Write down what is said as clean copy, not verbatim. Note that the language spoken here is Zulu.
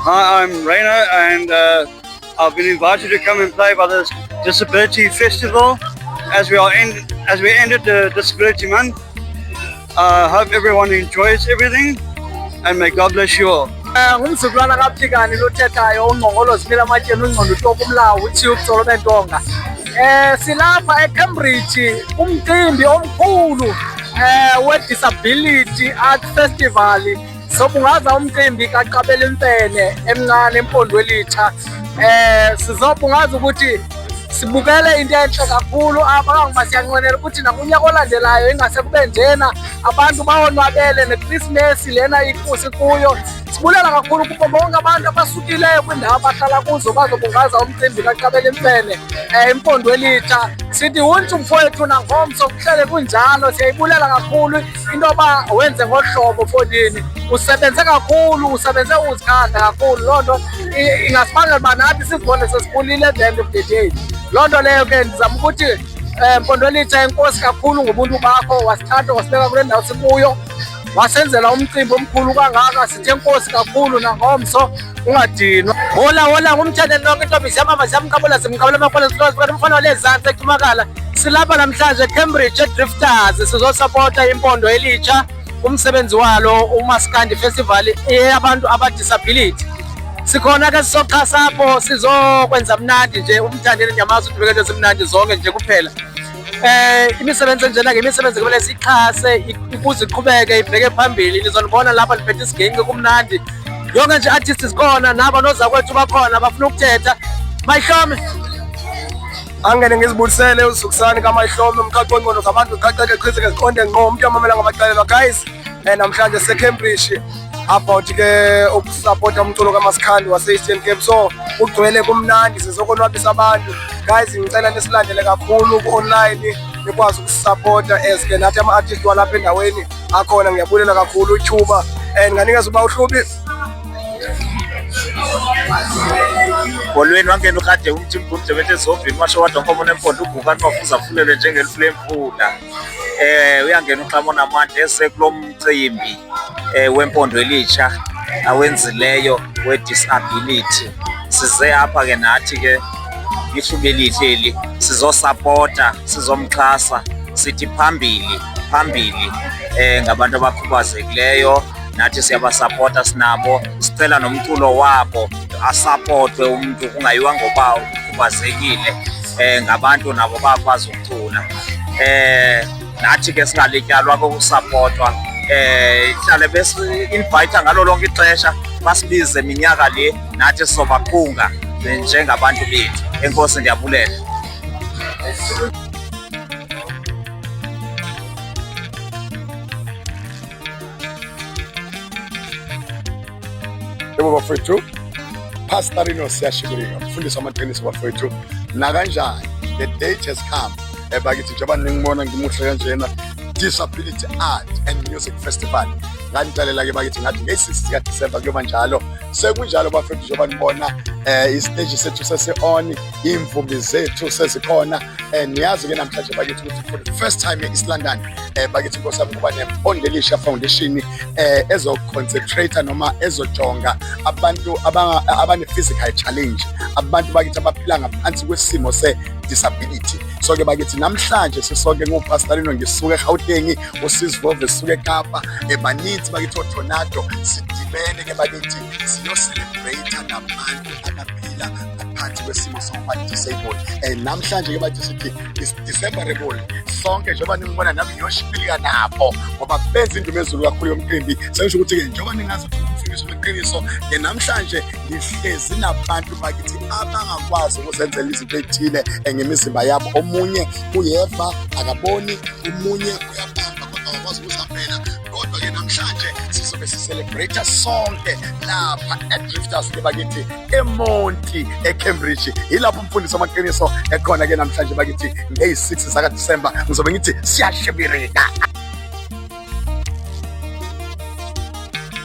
Hi, I'm Rainer, and I've been invited to come and play by this Disability Festival as we ended the Disability Month. Hope everyone enjoys everything, and may God bless you all. Ngumzukulwana kaPhikani lothethayo uNgqongqolo Zimela Matyeni uNgqondo Tokumlawu uThiyub Solomon Tonga. Silapha eCambridge umcimbi omkhulu we-Disability Art Festival. Sobungaza umcimbi kaQabela Mfene emncane eMpondo Elitsha. Sizobungaza ukuthi sibukele into enhle kakhulu apha ngasiyanqwenela ukuthi nakunyaka olandelayo ingase kube njena abantu bawonwabele neChristmas lena inkosi kuyo. Sibulela kakhulu kubo bonke abantu abasukileyo kwindawo abahlala kuzo bazobungaza umcimbi kaQabela Mfene eMpondo Elitsha. Sithi untshu mfowethu nangomso kuhlele kunjalo. Siyayibulela kakhulu into yoba wenze ngohlobo Mfondini. Usebenze kakhulu, usebenze uzikhandla kakhulu. Loo nto ingasibangela uba nathi sizibone sesikhulile at the end of the day. Loo nto leyo ke ndizama ukuthi Mpondo Elitsha enkosi kakhulu ngobuntu bakho, wasithatha wasibeka kule ndawo sikuyo, wasenzela umcimbi omkhulu kangaka. Sithi enkosi kakhulu nangomso, ungadinwa. Hola ngumthetho lonke intombi ziyamama ziyamqabula zimqabula amakhona zikwazi umfana walezantsi eCumakala. Silapha namhlanje eCambridge eDrifters sizosapota iMpondo Elitsha umsebenzi walo uMaskandi Festival eyabantu abadisability. Sikhona ke sizoxhasa apho sizokwenza mnandi nje umthandeli nyamaza udibeke nje simnandi zonke nje kuphela. Imisebenzi enjena ke imisebenzi kumele sixhase ukuze iqhubeke ibheke phambili. Nizonibona lapha niphethe isigenge kumnandi. Yonke nje artists sikhona naba noza kwethu bakhona bafuna ukuthetha. Mayihlome angene ngizibulisele uzukusani kaMayihlome umqaqo ngqondo zabantu qaqeke qhizeke ziqonde ngqo umuntu amamela ngabaqalelwa guys. Namhlanje seCambridge about ke ukusupporta umculo kaMaskandi wase-Eastern Cape, so ugcwele kumnandi sizokonwabisa abantu guys. Ngicela nisilandele kakhulu ku-online nikwazi ukusupporta as ke nathi ama-artist walapha endaweni akhona. Ngiyabulela kakhulu uThuba and nganikeza uba uHlubi Kolweni wangena ukade umthimba umdebethe ezobhini washo wadwa nkomo nempondo ubhukani wafuza afulelwe njengelifu lemfula. Uyangena uXamona Mande esekulo mcimbi weMpondo Elitsha awenzileyo we-disability. Size apha ke nathi ke iHlubi elihleli sizosapota sizomxhasa sithi phambili ngabantu abakhubazekileyo. Nathi siyabasapota sinabo, sicela nomculo wabo asapotwe umuntu kungayiwa ngoba ukhubazekile. Ngabantu nabo bakwazi ukucula. Nathi ke singalityalwa kokusapotwa. Ihlale besi-invite ngalo lonke ixesha basibize minyaka le nathi sobaqhunga njengabantu bethu. Enkosi ndiyabulela. Bafowethu Pastorino siyashibulika mfundisi wamaqiniso bafowethu nakanjani the date has come. Bakithi njengoba ningibona ngimuhle kanjena Disability Art and Music Festival nganitalela ke bakithi ngathi nge-6 sika December kuyoba njalo. Sekunjalo bafowethu njengoba nibona istage sethu sese-on, imvumbi zethu sezikhona. Niyazi ke namhlanje bakithi ukuthi for the first time e-East London bakithi nkosami kuba neMpondo Elitsha Foundation ezo-concentrate noma ezojonga abantu abane-physical challenge, abantu bakithi abaphila ngaphansi kwesimo se-disability. So ke bakithi namhlanje sisonke nguPastorino ngisuke eGauteng, uSizivove sisuke eKapa, baninzi bakithi oTornado sidibene ke bakithi siyo-celebrate nabantu abaphila ngaphansi kwesimo sokuba disabled. Namhlanje ke bathi sithi is Decemberable sonke njengoba ningibona nami ngiyoshipilika nabo ngoba benza induma ezulu kakhulu yomcimbi. Sengisho ukuthi ke njengoba ningazi umfundisi weqiniso ke namhlanje ngihlezi nabantu bakithi abangakwazi ukuzenzela izinto ezithile ngemizimba yabo. Omunye uyeva akaboni, omunye uyabamba kodwa akakwazi ukuzihambela. Kodwa ke namhlanje sizobe sicelebrate sonke lapha eDrifters ke bakithi eMonti eCambridge. Yilapho umfundisi wamaqiniso ekhona ke namhlanje bakithi nge-6 saka December. Ngizobe ngithi siyashibirika.